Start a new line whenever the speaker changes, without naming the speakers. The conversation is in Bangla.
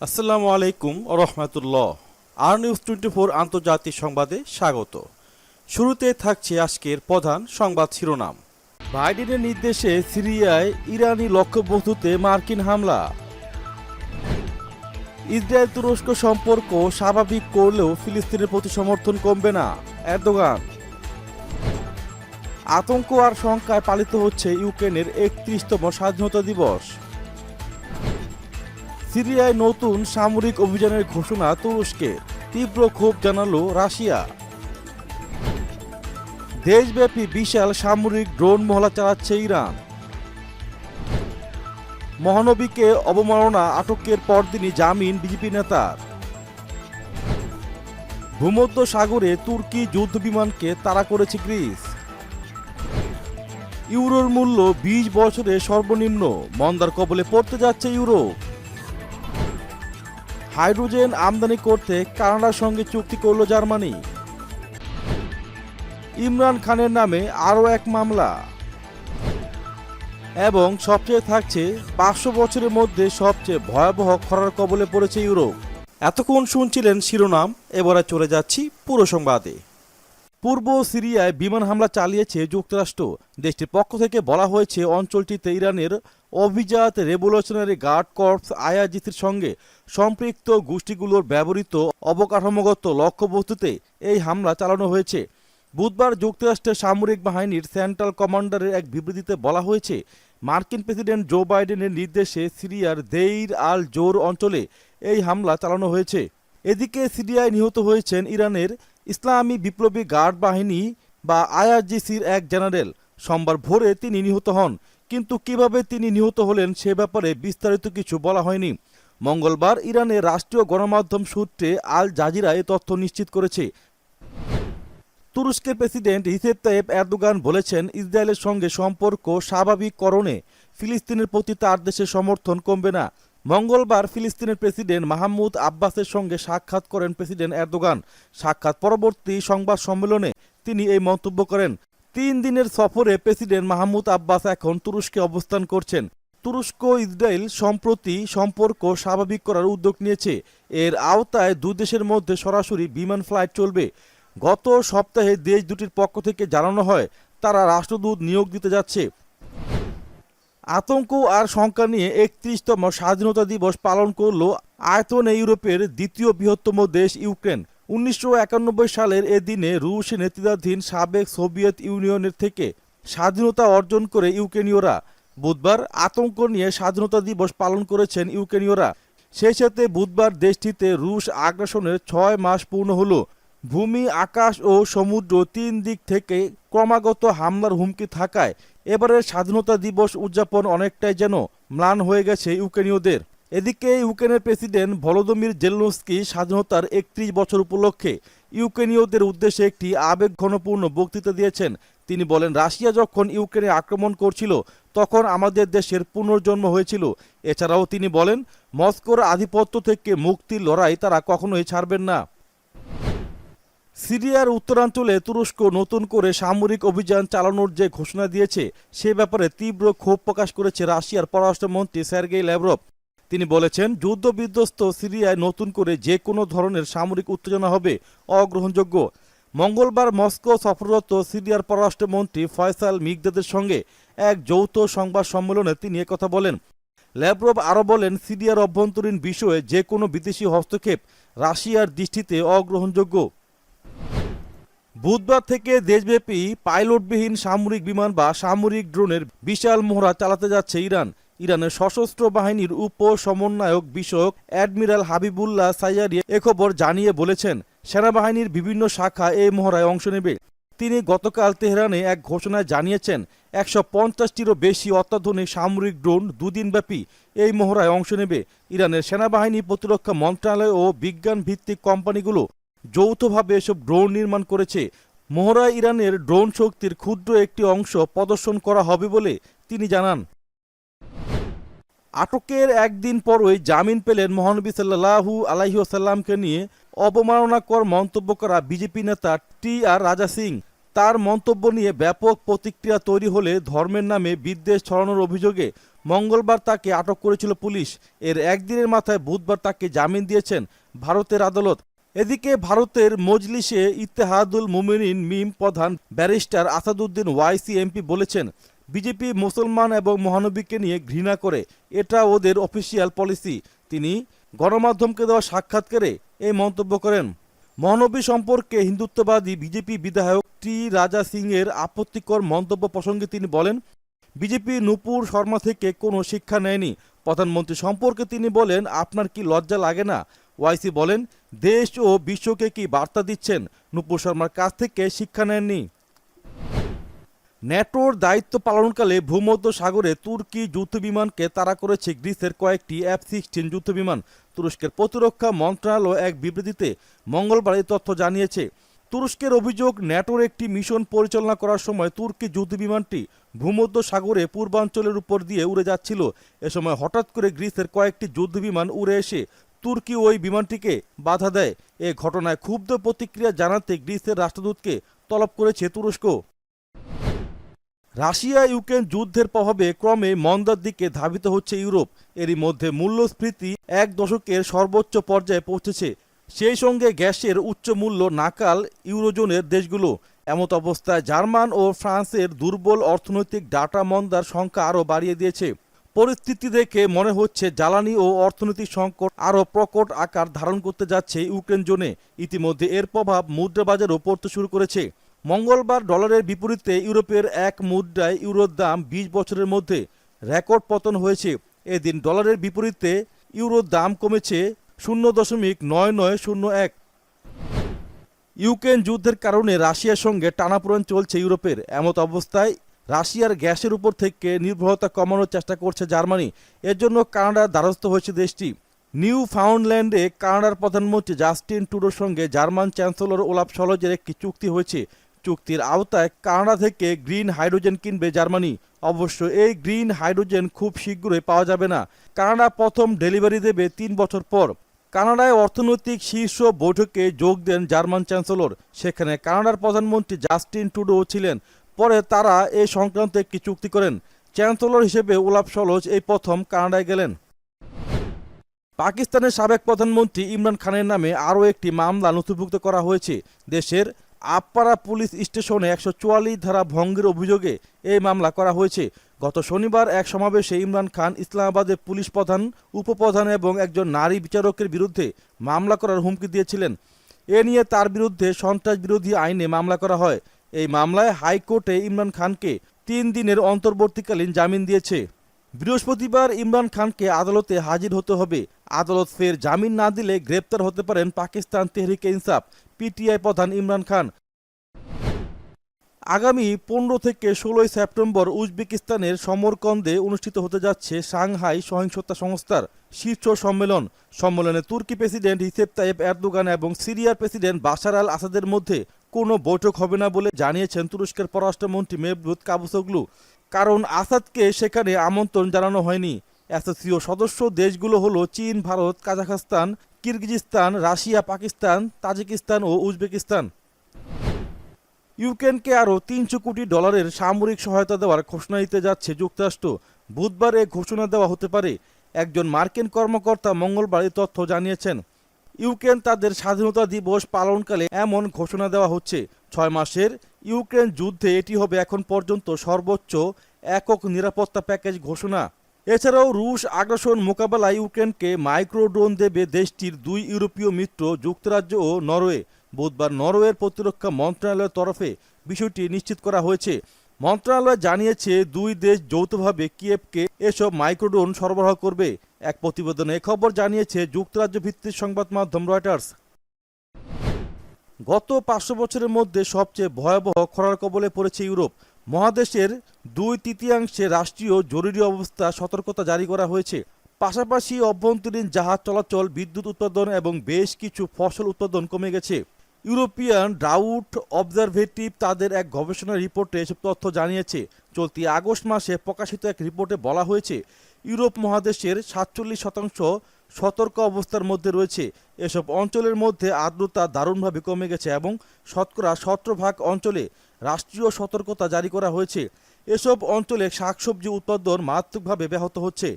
আসসালামু আলাইকুম ও রহমতুল্লাহ। আর নিউজ 24 আন্তর্জাতিক সংবাদে স্বাগত। শুরুতে থাকছে আজকের প্রধান সংবাদ শিরোনাম। বাইডেনের নির্দেশে সিরিয়ায় ইরানি লক্ষ্যবস্তুতে মার্কিন হামলা। ইসরায়েল তুরস্ক সম্পর্ক স্বাভাবিক করলেও ফিলিস্তিনের প্রতি সমর্থন কমবে না, এরদোগান। আতঙ্ক আর শঙ্কায় পালিত হচ্ছে ইউক্রেনের 31তম স্বাধীনতা দিবস। সিরিয়ায় নতুন সামরিক অভিযানের ঘোষণা তুরস্কের, তীব্র ক্ষোভ জানালো রাশিয়া। দেশব্যাপী বিশাল সামরিক ড্রোন মহড়া চালাচ্ছে ইরান। মহানবীকে অবমাননা আটকের পরদিনই জামিন বিজেপি নেতার। ভূমধ্য সাগরে তুর্কি যুদ্ধ বিমানকে তাড়া করেছে গ্রিস। ইউরোর মূল্য 20 বছরে সর্বনিম্ন, মন্দার কবলে পড়তে যাচ্ছে ইউরোপ। হাইড্রোজেন আমদানি করতে কানাডার সঙ্গে চুক্তি করল জার্মানি। ইমরান খানের নামে আরও এক মামলা। এবং সবচেয়ে থাকছে 500 বছরের মধ্যে সবচেয়ে ভয়াবহ খরার কবলে পড়েছে ইউরোপ। এতক্ষণ শুনছিলেন শিরোনাম, এবারে চলে যাচ্ছি পুরো সংবাদে। পূর্ব সিরিয়ায় বিমান হামলা চালিয়েছে যুক্তরাষ্ট্র। দেশটির পক্ষ থেকে বলা হয়েছে অঞ্চলটিতে ইরানের অভিজাত রেভলিউশনারি গার্ড কর্পস আইআরজিসির সঙ্গে সম্পৃক্ত গোষ্ঠীগুলোর ব্যবহৃত অবকাঠামোগত লক্ষ্যবস্তুতে এই হামলা চালানো হয়েছে। বুধবার যুক্তরাষ্ট্রের সামরিক বাহিনীর সেন্ট্রাল কমান্ডারের এক বিবৃতিতে বলা হয়েছে, মার্কিন প্রেসিডেন্ট জো বাইডেনের নির্দেশে সিরিয়ার দেইর আল জোর অঞ্চলে এই হামলা চালানো হয়েছে। এদিকে সিরিয়ায় নিহত হয়েছেন ইরানের ইসলামী বিপ্লবী গার্ড বাহিনী বা আইআরজিসির এক জেনারেল। সোমবার ভোরে তিনি নিহত হন, কিন্তু কিভাবে তিনি নিহত হলেন সে ব্যাপারে বিস্তারিত কিছু বলা হয়নি। মঙ্গলবার ইরানের রাষ্ট্রীয় গণমাধ্যম সূত্রে আল জাজিরা এ তথ্য নিশ্চিত করেছে। তুরস্কের প্রেসিডেন্ট রিসেপ তাইয়েপ এরদোগান বলেছেন, ইসরায়েলের সঙ্গে সম্পর্ক স্বাভাবিককরণে ফিলিস্তিনের প্রতি তার দেশের সমর্থন কমবে না। মঙ্গলবার ফিলিস্তিনের প্রেসিডেন্ট মাহমুদ আব্বাসের সঙ্গে সাক্ষাৎ করেন প্রেসিডেন্ট এরদোগান। সাক্ষাৎ পরবর্তী সংবাদ সম্মেলনে তিনি এই মন্তব্য করেন। 3 দিনের সফরে প্রেসিডেন্ট মাহমুদ আব্বাস এখন তুরস্কে অবস্থান করছেন। তুরস্ক ইসরায়েল সম্প্রতি সম্পর্ক স্বাভাবিক করার উদ্যোগ নিয়েছে। এর আওতায় দুই দেশের মধ্যে সরাসরি বিমান ফ্লাইট চলবে। গত সপ্তাহে দেশ দুটির পক্ষ থেকে জানানো হয় তারা রাষ্ট্রদূত নিয়োগ দিতে যাচ্ছে। আতঙ্ক আর শঙ্কা নিয়ে 31তম স্বাধীনতা দিবস পালন করল আয়তনে ইউরোপের দ্বিতীয় বৃহত্তম দেশ ইউক্রেন। 1991 সালের এ দিনে রুশ নেতৃত্বাধীন সাবেক সোভিয়েত ইউনিয়নের থেকে স্বাধীনতা অর্জন করে ইউক্রেনীয়রা। বুধবার আতঙ্ক নিয়ে স্বাধীনতা দিবস পালন করেছেন ইউক্রেনীয়রা। সেই সাথে বুধবার দেশটিতে রুশ আগ্রাসনের 6 মাস পূর্ণ হলো। ভূমি, আকাশ ও সমুদ্র 3 দিক থেকে ক্রমাগত হামলার হুমকি থাকায় এবারের স্বাধীনতা দিবস উদযাপন অনেকটাই যেন ম্লান হয়ে গেছে ইউক্রেনীয়দের। এদিকে ইউক্রেনের প্রেসিডেন্ট ভলোদিমির জেলেনস্কি স্বাধীনতার 31 বছর উপলক্ষে ইউক্রেনীয়দের উদ্দেশ্যে একটি আবেগঘনপূর্ণ বক্তৃতা দিয়েছেন। তিনি বলেন, রাশিয়া যখন ইউক্রেনে আক্রমণ করছিল তখন আমাদের দেশের পুনর্জন্ম হয়েছিল। এছাড়াও তিনি বলেন, মস্কোর আধিপত্য থেকে মুক্তির লড়াই তারা কখনোই ছাড়বেন না। সিরিয়ার উত্তরাঞ্চলে তুরস্ক নতুন করে সামরিক অভিযান চালানোর যে ঘোষণা দিয়েছে সে ব্যাপারে তীব্র ক্ষোভ প্রকাশ করেছে রাশিয়ার পররাষ্ট্রমন্ত্রী সার্গেই ল্যাভরভ। তিনি বলেছেন, যুদ্ধবিধ্বস্ত সিরিয়ায় নতুন করে যে কোনো ধরনের সামরিক উত্তেজনা হবে অগ্রহণযোগ্য। মঙ্গলবার মস্কো সফররত সিরিয়ার পররাষ্ট্রমন্ত্রী ফয়সাল মিকদাদের সঙ্গে এক যৌথ সংবাদ সম্মেলনে তিনি একথা বলেন। ল্যাভরভ আরও বলেন, সিরিয়ার অভ্যন্তরীণ বিষয়ে যে কোনো বিদেশি হস্তক্ষেপ রাশিয়ার দৃষ্টিতে অগ্রহণযোগ্য। বুধবার থেকে দেশব্যাপী পাইলটবিহীন সামরিক বিমান বা সামরিক ড্রোনের বিশাল মহড়া চালাতে যাচ্ছে ইরান। ইরানের সশস্ত্র বাহিনীর উপ সমন্বয়ক বিষয়ক অ্যাডমিরাল হাবিবুল্লাহ সাইয়ারি এ খবর জানিয়ে বলেছেন, সেনাবাহিনীর বিভিন্ন শাখা এই মহড়ায় অংশ নেবে। তিনি গতকাল তেহরানে এক ঘোষণায় জানিয়েছেন, 150টিরও বেশি অত্যাধুনিক সামরিক ড্রোন দুদিনব্যাপী এই মহড়ায় অংশ নেবে। ইরানের সেনাবাহিনী, প্রতিরক্ষা মন্ত্রণালয় ও বিজ্ঞান ভিত্তিক কোম্পানিগুলো যৌথভাবে এসব ড্রোন নির্মাণ করেছে। মহড়ায় ইরানের ড্রোন শক্তির ক্ষুদ্র একটি অংশ প্রদর্শন করা হবে বলে তিনি জানান। আটকের একদিন পরই জামিন পেলেন মহানবী সাল্লাল্লাহু আলাইহি ওয়াসাল্লামকে নিয়ে অবমাননাকর মন্তব্য করা বিজেপি নেতা টি.আর. রাজা সিং। তার মন্তব্য নিয়ে ব্যাপক প্রতিক্রিয়া তৈরি হলে ধর্মের নামে বিদ্বেষ ছড়ানোর অভিযোগে মঙ্গলবার তাকে আটক করেছিল পুলিশ। এর একদিনের মাথায় বুধবার তাকে জামিন দিয়েছেন ভারতের আদালত। এদিকে ভারতের মজলিসে ইত্তেহাদুল মুমিনিন মিম প্রধান ব্যারিস্টার আসাদুদ্দিন ওয়াইসি এমপি বলেছেন, বিজেপি মুসলমান এবং মহানবীকে নিয়ে ঘৃণা করে, এটা ওদের অফিসিয়াল পলিসি। তিনি গণমাধ্যমকে দেওয়া সাক্ষাৎকারে এই মন্তব্য করেন। মহানবী সম্পর্কে হিন্দুত্ববাদী বিজেপি বিধায়ক টি রাজা সিংয়ের আপত্তিকর মন্তব্য প্রসঙ্গে তিনি বলেন, বিজেপি নূপুর শর্মা থেকে কোনো শিক্ষা নেয়নি। প্রধানমন্ত্রী সম্পর্কে তিনি বলেন, আপনার কি লজ্জা লাগে না? ওয়াইসি বলেন, দেশ ও বিশ্বকে কি বার্তা দিচ্ছেন? নূপুর শর্মার কাছ থেকে শিক্ষা নেননি। ন্যাটোর দায়িত্ব পালনকালে ভূমধ্য সাগরে তুর্কি যুদ্ধবিমানকে তাড়া করেছে গ্রিসের কয়েকটি F-16 যুদ্ধবিমান। তুরস্কের প্রতিরক্ষা মন্ত্রণালয় এক বিবৃতিতে মঙ্গলবার এই তথ্য জানিয়েছে। তুরস্কের অভিযোগ, ন্যাটোর একটি মিশন পরিচালনা করার সময় তুর্কি যুদ্ধবিমানটি ভূমধ্য সাগরে পূর্বাঞ্চলের উপর দিয়ে উড়ে যাচ্ছিল। এ সময় হঠাৎ করে গ্রিসের কয়েকটি যুদ্ধবিমান উড়ে এসে তুর্কি ওই বিমানটিকে বাধা দেয়। এ ঘটনায় ক্ষুব্ধ প্রতিক্রিয়া জানাতে গ্রিসের রাষ্ট্রদূতকে তলব করেছে তুরস্ক। রাশিয়া ইউক্রেন যুদ্ধের প্রভাবে ক্রমে মন্দার দিকে ধাবিত হচ্ছে ইউরোপ। এরই মধ্যে মূল্যস্ফীতি এক দশকের সর্বোচ্চ পর্যায়ে পৌঁছেছে। সেই সঙ্গে গ্যাসের উচ্চ মূল্য নাকাল ইউরোজোনের দেশগুলো। এমত অবস্থায় জার্মান ও ফ্রান্সের দুর্বল অর্থনৈতিক ডাটা মন্দার সংখ্যা আরও বাড়িয়ে দিয়েছে। পরিস্থিতি দেখে মনে হচ্ছে জ্বালানি ও অর্থনৈতিক সংকট আরও প্রকট আকার ধারণ করতে যাচ্ছে ইউক্রেন জোনে। ইতিমধ্যে এর প্রভাব মুদ্রাবাজারেও পড়তে শুরু করেছে। মঙ্গলবার ডলারের বিপরীতে ইউরোপের এক মুদ্রায় ইউরোর দাম ২০ বছরের মধ্যে রেকর্ড পতন হয়েছে। এদিন ডলারের বিপরীতে ইউরোর দাম কমেছে 0.9901। ইউক্রেন যুদ্ধের কারণে রাশিয়ার সঙ্গে টানাপোড়েন চলছে ইউরোপের। এমত অবস্থায় রাশিয়ার গ্যাসের উপর থেকে নির্ভরতা কমানোর চেষ্টা করছে জার্মানি। এর জন্য কানাডার দ্বারস্থ হয়েছে দেশটি। নিউ ফাউন্ডল্যান্ডে কানাডার প্রধানমন্ত্রী জাস্টিন ট্রুডোর সঙ্গে জার্মান চ্যান্সেলর ওলাফ শলজের একটি চুক্তি হয়েছে। চুক্তির আওতায় কানাডা থেকে গ্রিন হাইড্রোজেন কিনবে জার্মানি। অবশ্য এই গ্রিন হাইড্রোজেন খুব শীঘ্রই পাওয়া যাবে না। কানাডা প্রথম ডেলিভারি দেবে ৩ বছর পর। কানাডায় অর্থনৈতিক শীর্ষ বৈঠকে যোগ দেন জার্মান চ্যান্সেলর। সেখানে কানাডার প্রধানমন্ত্রী জাস্টিন ট্রুডো ছিলেন। পরে তারা এই সংক্রান্ত একটি চুক্তি করেন। চ্যান্সেলর হিসেবে ওলাফ শলজ এই প্রথম কানাডায় গেলেন। পাকিস্তানের সাবেক প্রধানমন্ত্রী ইমরান খানের নামে আরও একটি মামলা নথিভুক্ত করা হয়েছে। দেশের আপপারা পুলিশ স্টেশনে ১৪৪ ধারা ভঙ্গের অভিযোগে এই মামলা করা হয়েছে। গত শনিবার এক সমাবেশে ইমরান খান ইসলামাবাদের পুলিশ প্রধান, উপপ্রধান এবং একজন নারী বিচারকের বিরুদ্ধে মামলা করার হুমকি দিয়েছিলেন। এ নিয়ে তার বিরুদ্ধে সন্ত্রাস বিরোধী আইনে মামলা করা হয়। এই মামলায় হাইকোর্টে ইমরান খানকে ৩ দিনের অন্তর্বর্তীকালীন জামিন দিয়েছে। বৃহস্পতিবার ইমরান খানকে আদালতে হাজির হতে হবে। আদালত ফের জামিন না দিলে গ্রেপ্তার হতে পারেন পাকিস্তান তেহরিকে ইনসাফ পিটিআই প্রধান ইমরান খান। আগামী ১৫ থেকে ১৬ সেপ্টেম্বর উজবেকিস্তানের সমরকন্দে অনুষ্ঠিত হতে যাচ্ছে সাংহাই সহিংসতা সংস্থার শীর্ষ সম্মেলন। সম্মেলনে তুর্কি প্রেসিডেন্ট রিসেপ তাইয়েপ এরদোগান এবং সিরিয়ার প্রেসিডেন্ট বাশার আল আসাদের মধ্যে কোনো বৈঠক হবে না বলে জানিয়েছেন তুরস্কের পররাষ্ট্রমন্ত্রী মেভলুত কাভুসোগলু। কারণ আসাদকে সেখানে আমন্ত্রণ জানানো হয়নি। অ্যাসোসিও সদস্য দেশগুলো হলো চীন, ভারত, কাজাখস্তান, কিরগিজস্তান, রাশিয়া, পাকিস্তান, তাজিকিস্তান ও উজবেকিস্তান। ইউক্রেনকে আরও ৩০০ কোটি ডলারের সামরিক সহায়তা দেওয়ার ঘোষণা দিতে যাচ্ছে যুক্তরাষ্ট্র। বুধবার এ ঘোষণা দেওয়া হতে পারে। একজন মার্কিন কর্মকর্তা মঙ্গলবার এই তথ্য জানিয়েছেন। ইউক্রেন তাদের স্বাধীনতা দিবস পালনকালে এমন ঘোষণা দেওয়া হচ্ছে। ৬ মাসের ইউক্রেন যুদ্ধে এটি হবে এখন পর্যন্ত সর্বোচ্চ একক নিরাপত্তা প্যাকেজ ঘোষণা। এছাড়াও রুশ আগ্রাসন মোকাবেলায় ইউক্রেনকে মাইক্রোড্রোন দেবে দেশটির ২ ইউরোপীয় মিত্র যুক্তরাজ্য ও নরওয়ে। বুধবার নরওয়ের প্রতিরক্ষা মন্ত্রণালয়ের তরফে বিষয়টি নিশ্চিত করা হয়েছে। মন্ত্রণালয় জানিয়েছে ২ দেশ যৌথভাবে কিয়েভকে এসব মাইক্রোড্রোন সরবরাহ করবে। এক প্রতিবেদনে এ খবর জানিয়েছে যুক্তরাজ্য ভিত্তিক সংবাদ মাধ্যম রয়টার্স। গত ৫০০ বছরের মধ্যে সবচেয়ে ভয়াবহ খরার কবলে পড়েছে ইউরোপ। মহাদেশের ২/৩ রাষ্ট্রীয় জরুরি অবস্থা সতর্কতা জারি করা হয়েছে। পাশাপাশি অভ্যন্তরীণ জাহাজ চলাচল, বিদ্যুৎ উৎপাদন এবং বেশ কিছু ফসল উৎপাদন কমে গেছে। ইউরোপিয়ান ড্রাউট অবজারভেটিভ তাদের এক গবেষণা রিপোর্টে এসব তথ্য জানিয়েছে। চলতি আগস্ট মাসে প্রকাশিত এক রিপোর্টে বলা হয়েছে, ইউরোপ মহাদেশের ৪৭% সতর্ক অবস্থার মধ্যে রয়েছে। এসব অঞ্চলের মধ্যে আর্দ্রতা দারুণভাবে কমে গেছে এবং শতকরা ১৭% অঞ্চলে রাষ্ট্রীয় সতর্কতা জারি করা হয়েছে। এসব অঞ্চলে শাকসবজি উৎপাদন মারাত্মকভাবে ব্যাহত হচ্ছে।